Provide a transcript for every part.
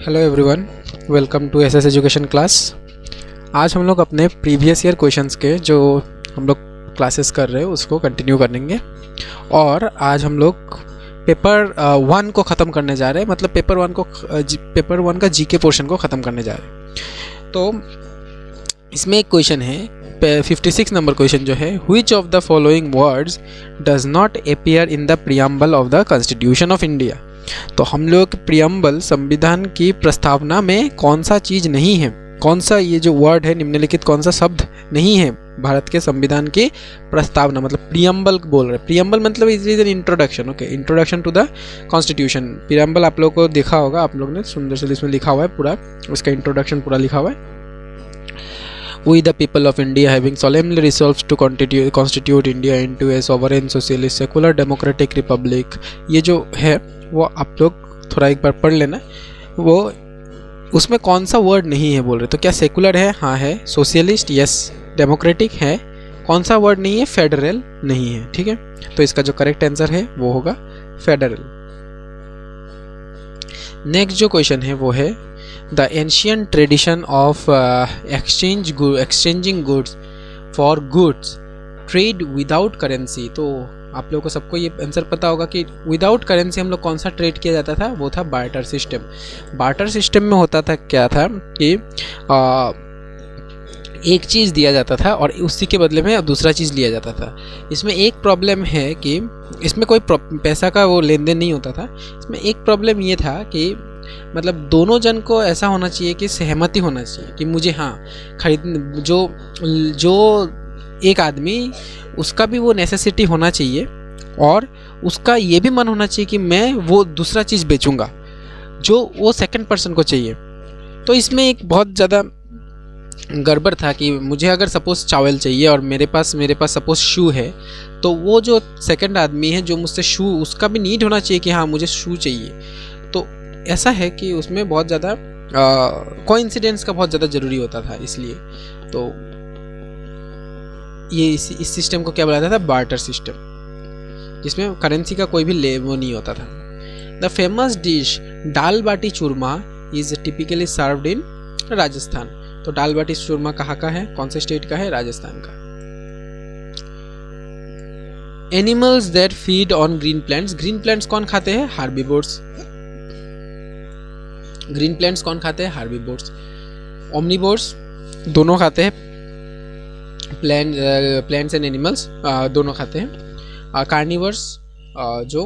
Hello everyone, welcome to SS education class. आज हम लोग अपने प्रीवियस ईयर क्वेश्चंस के जो हम लोग क्लासेस कर रहे हैं उसको कंटिन्यू करेंगे और आज हम लोग पेपर 1 को ख़त्म करने जा रहे हैं। मतलब पेपर 1 का जीके पोर्शन को ख़त्म करने जा रहे हैं। तो इसमें एक क्वेश्चन है 56 नंबर क्वेश्चन जो है, which of the following words does not appear in the preamble of the constitution of India. तो हम लोग प्रियम्बल संविधान की प्रस्तावना में कौन सा चीज़ नहीं है, कौन सा ये जो वर्ड है निम्नलिखित कौन सा शब्द नहीं है भारत के संविधान की प्रस्तावना, मतलब प्रियम्बल बोल रहे हैं। प्रियम्बल मतलब is an introduction, okay, introduction to the constitution. Preamble आप लोग को देखा होगा, आप लोग ने सुंदर से इसमें लिखा हुआ है, पूरा उसका इंट्रोडक्शन पूरा लिखा हुआ है। We the people of India having solemnly resolved to constitute India into a sovereign socialist secular democratic republic, ये जो है वो आप लोग थोड़ा एक बार पढ़ लेना। वो उसमें कौन सा वर्ड नहीं है बोल रहे, तो क्या सेकुलर है? हाँ है। Socialist yes. डेमोक्रेटिक है। कौन सा वर्ड नहीं है? फेडरल नहीं है। ठीक है, तो इसका जो करेक्ट आंसर है वो होगा फेडरल। नेक्स्ट जो क्वेश्चन है वो है the ancient tradition of exchanging goods for goods trade without currency. तो आप लोगों को सबको ये आंसर पता होगा कि विदाउट करेंसी हम लोग कौन सा ट्रेड किया जाता था, वो था बार्टर सिस्टम। बार्टर सिस्टम में होता था क्या था कि एक चीज़ दिया जाता था और उसी के बदले में दूसरा चीज़ लिया जाता था। इसमें एक प्रॉब्लम है कि इसमें कोई पैसा का वो लेन देन नहीं होता था। इसमें एक प्रॉब्लम ये था कि मतलब दोनों जन को ऐसा होना चाहिए कि सहमति होना चाहिए कि मुझे हाँ खरीद जो एक आदमी उसका भी वो नेसेसिटी होना चाहिए और उसका ये भी मन होना चाहिए कि मैं वो दूसरा चीज़ बेचूंगा जो वो सेकंड पर्सन को चाहिए। तो इसमें एक बहुत ज़्यादा गड़बड़ था कि मुझे अगर सपोज़ चावल चाहिए और मेरे पास सपोज़ शू है, तो वो जो सेकंड आदमी है जो मुझसे शू, उसका भी नीड होना चाहिए कि हाँ मुझे शू चाहिए। तो ऐसा है कि उसमें बहुत ज़्यादा कोइंसिडेंस का बहुत ज़्यादा ज़रूरी होता था। इसलिए तो ये इस सिस्टम को क्या बुलाया था? बार्टर सिस्टम, जिसमें करेंसी का कोई भी वो नहीं होता था। The famous dish dal baati churma is typically served in Rajasthan. तो दाल बाटी चूरमा कहाँ का है, कौन से स्टेट का है? राजस्थान का। Animals that feed on green plants. Green plants कौन खाते हैं? हार्बीवोर्स। ग्रीन प्लांट्स कौन खाते हैं? हार्बीवोर्स। ओमनीवोर्स दोनों खाते हैं, प्लांट्स एंड एनिमल्स दोनों खाते हैं। कार्निवर्स जो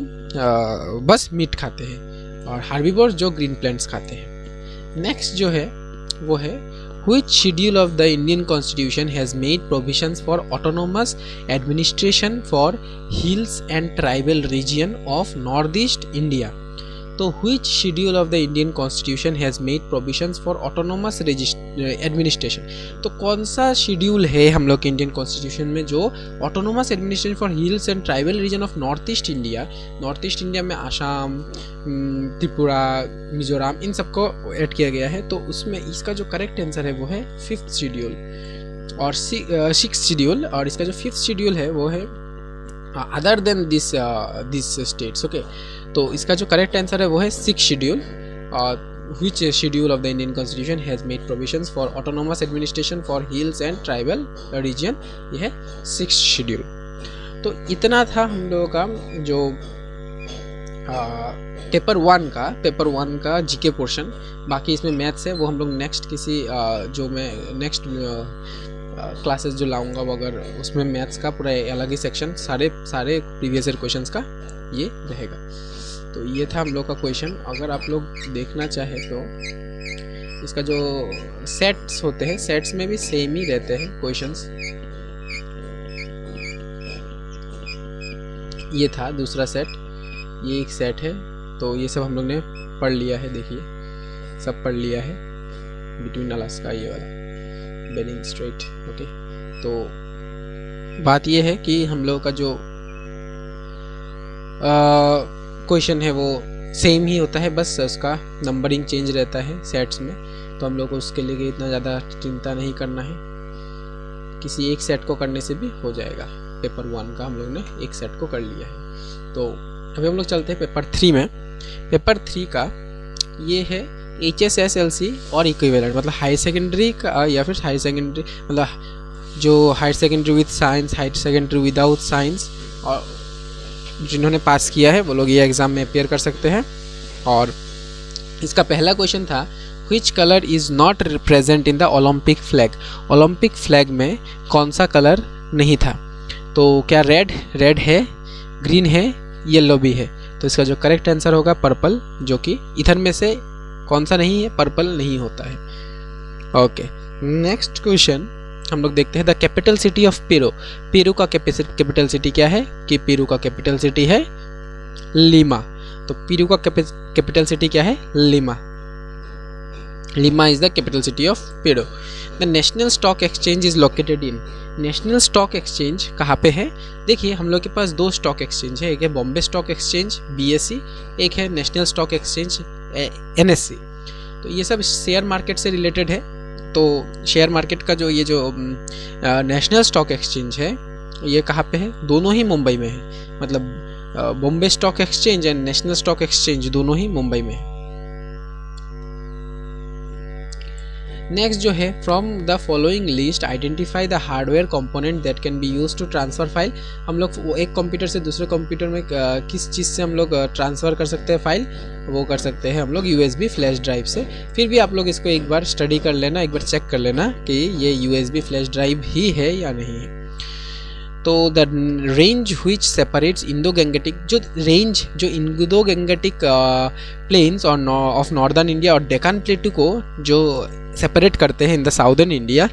बस मीट खाते हैं, और हार्बीवोर्स जो ग्रीन प्लांट्स खाते हैं। नेक्स्ट जो है वो है Which schedule of the Indian Constitution has made provisions for autonomous administration for hills and tribal region of Northeast India? तो which schedule of the Indian Constitution has made provisions for autonomous administration? तो कौन सा schedule है हम लोग के Indian constitution में जो autonomous administration for hills and tribal region of north east India, north east India में आसाम, त्रिपुरा, मिजोरम, इन सबको ऐड किया गया है। तो उसमें इसका जो करेक्ट आंसर है वो है 5th शेड्यूल और 6th शेड्यूल, और इसका जो 5th शेड्यूल है वो है other than this states. Okay, तो इसका जो करेक्ट आंसर है वो है 6th schedule. Which schedule of the Indian Constitution has made provisions for autonomous administration for hills and tribal region? ये है 6th शेड्यूल। तो इतना था हम लोगों का जो पेपर 1 का जीके पोर्शन। बाकी इसमें मैथ्स है, वो हम लोग नेक्स्ट किसी जो मैं नेक्स्ट क्लासेस जो लाऊंगा वो अगर उसमें मैथ्स का पूरा अलग ही सेक्शन सारे प्रीवियस ईयर क्वेश्चंस का ये रहेगा। तो ये था हम लोग का क्वेश्चन। अगर आप लोग देखना चाहे तो इसका जो सेट्स होते हैं, सेट्स में भी सेम ही रहते हैं क्वेश्चंस। ये था दूसरा सेट, ये एक सेट है। तो ये सब हम लोग ने पढ़ लिया है, देखिए सब पढ़ लिया है। बिटवीन अलास्का ये वाला बेरिंग स्ट्रेट। ओके, तो बात ये है कि हम लोग का जो क्वेश्चन है वो सेम ही होता है, बस उसका नंबरिंग चेंज रहता है सेट्स में। तो हम लोग को उसके लिए इतना ज़्यादा चिंता नहीं करना है, किसी एक सेट को करने से भी हो जाएगा। पेपर 1 का हम लोग ने एक सेट को कर लिया है। तो अभी हम लोग चलते हैं पेपर 3 में। पेपर 3 का ये है HSSLC और इक्विवेलेंट, मतलब हाई सेकेंडरी का या फिर हाई सेकेंडरी, मतलब जो higher secondary with science, higher secondary without science, और जिन्होंने पास किया है वो लोग ये एग्ज़ाम में अपेयर कर सकते हैं। और इसका पहला क्वेश्चन था which colour is not present in the Olympic flag. Olympic flag में कौन सा कलर नहीं था? तो क्या रेड है, ग्रीन है, येलो भी है? तो इसका जो करेक्ट आंसर होगा पर्पल, जो कि इधर में से कौन सा नहीं है? पर्पल नहीं होता है। ओके, नेक्स्ट क्वेश्चन हम लोग देखते हैं the capital city of Peru. Peru का कैपिटल सिटी क्या है? कि पेरू का कैपिटल सिटी है लीमा। तो पेरू का कैपिटल सिटी क्या है? Lima. Lima is the capital city of Peru. The national stock exchange is located in. National stock exchange कहाँ पे है? देखिए हम लोग के पास दो स्टॉक एक्सचेंज है, एक है बॉम्बे स्टॉक एक्सचेंज BSE, एक है नेशनल स्टॉक एक्सचेंज NSE। तो ये सब शेयर मार्केट से रिलेटेड है। तो शेयर मार्केट का जो ये जो नेशनल स्टॉक एक्सचेंज है ये कहाँ पे है? दोनों ही मुंबई में है, मतलब Bombay stock exchange and national stock exchange दोनों ही मुंबई में है। नेक्स्ट जो है from the following list identify the hardware component that can be use to transfer file. हम लोग वो एक कंप्यूटर से दूसरे कंप्यूटर में किस चीज़ से हम लोग ट्रांसफ़र कर सकते हैं फाइल? वो कर सकते हैं हम लोग USB फ्लैश ड्राइव से। फिर भी आप लोग इसको एक बार स्टडी कर लेना, एक बार चेक कर लेना कि ये USB फ्लैश ड्राइव ही है या नहीं है। तो the range which separates Indo Gangetic, जो रेंज जो इंडो गंगेटिक प्लेन्स और ऑफ नॉर्दर्न इंडिया और डेक्कन प्लेटू को जो सेपरेट करते हैं इन द साउदर्न इंडिया,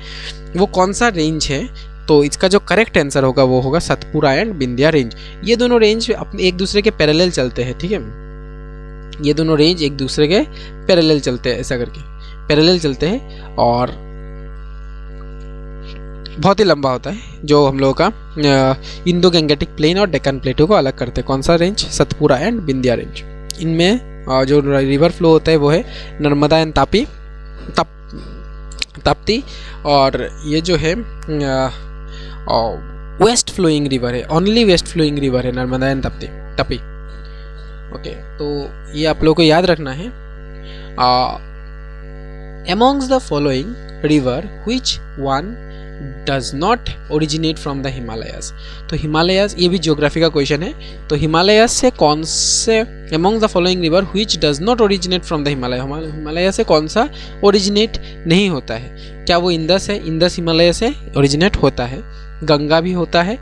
वो कौन सा रेंज है? तो इसका जो करेक्ट आंसर होगा वो होगा सतपुरा एंड विंध्या रेंज। ये दोनों रेंज अपने एक दूसरे के पैरेलल चलते हैं, ठीक है? ये दोनों रेंज एक दूसरे के पैरेलल चलते हैं, ऐसा करके पैरेलल चलते हैं, और बहुत ही लंबा होता है जो हम लोगों का इंडो गंगेटिक प्लेन और डेक्कन प्लेटू को अलग करते हैं। कौन सा range? Satpura and Vindhya range. इनमें जो रिवर फ्लो होता है वो है नर्मदा एंड ताप्ती, और ये जो है वेस्ट फ्लोइंग रिवर है, ओनली वेस्ट फ्लोइंग रिवर है नर्मदा एंड ताप्ती। ओके, तो ये आप लोगों को याद रखना है। Amongst the following river which one does not originate from the Himalayas. तो हिमालयाज, ये भी ज्योग्राफी का क्वेश्चन है। तो हिमालयाज से कौन से, among the following river which does not originate from the Himalaya, Himalaya से कौन सा ओरिजिनेट नहीं होता है? क्या वो इंदस है? इंदस हिमालय से ओरिजिनेट होता है। गंगा भी होता है,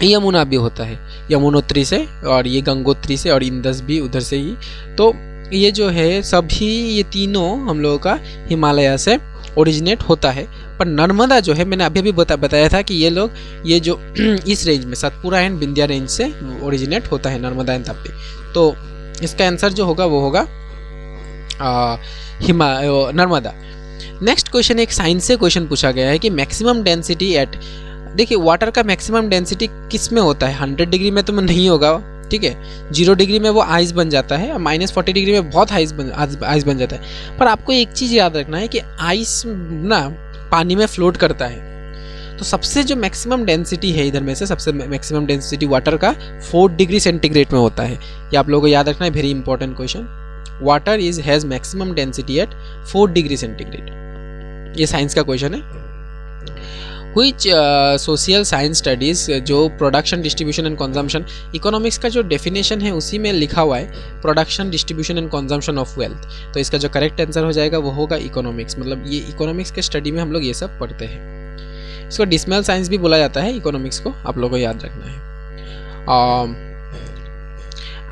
यमुना भी होता है, यमुनोत्री से, और ये गंगोत्री से, और इंदस भी उधर से ही। तो ये जो है सभी ये तीनों हम लोगों का हिमालय से ओरिजिनेट होता है। पर नर्मदा जो है, मैंने अभी बताया था कि ये लोग ये जो इस रेंज में सतपुरा एंड विंध्या रेंज से ओरिजिनेट होता है, नर्मदा एंड ताप्ती। तो इसका आंसर जो होगा वो होगा नर्मदा। नेक्स्ट क्वेश्चन एक साइंस से क्वेश्चन पूछा गया है कि मैक्सिमम डेंसिटी एट, देखिए वाटर का मैक्सिमम डेंसिटी किस में होता है? 100 डिग्री में तो नहीं होगा, ठीक है? 0 डिग्री में वो आइस बन जाता है, -40 डिग्री में बहुत आइस बन जाता है। पर आपको एक चीज़ याद रखना है कि आइस ना पानी में फ्लोट करता है। तो सबसे जो मैक्सिमम डेंसिटी है इधर में से, सबसे मैक्सिमम डेंसिटी वाटर का 4 डिग्री सेंटीग्रेड में होता है। ये आप लोगों को याद रखना है, very important question. Water has maximum density at 4 degree centigrade. ये साइंस का क्वेश्चन है। Which सोशल साइंस स्टडीज़, जो production distribution and consumption, economics का जो डेफिनेशन है उसी में लिखा हुआ है production distribution and consumption of wealth. तो इसका जो करेक्ट आंसर हो जाएगा वो होगा इकोनॉमिक्स। मतलब ये इकोनॉमिक्स के स्टडी में हम लोग ये सब पढ़ते हैं। इसको डिसमल साइंस भी बोला जाता है इकोनॉमिक्स को, आप लोगों को याद रखना है।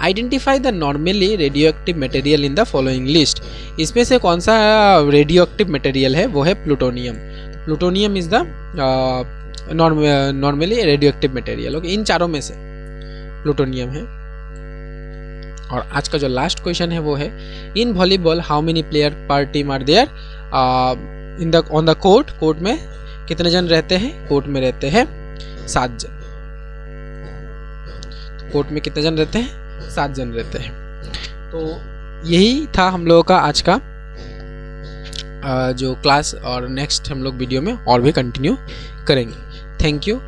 Identify the normally radioactive material in the following list. इसमें से कौन सा रेडियो एक्टिव मटेरियल है? वो है plutonium. Plutonium is the normally radioactive material. Okay, इन चारों में से प्लूटोनियम है। और आज का जो लास्ट क्वेश्चन है वो है in volleyball how many player per team are there in the on the court. Court में कितने जन रहते हैं? कोर्ट में रहते हैं 7 जन। कोर्ट में कितने जन रहते हैं? 7 जन रहते हैं। तो यही था हम लोगों का आज का जो क्लास, और नेक्स्ट हम लोग वीडियो में और भी कंटिन्यू करेंगे। Thank you.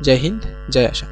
जय हिंद, जय आशा।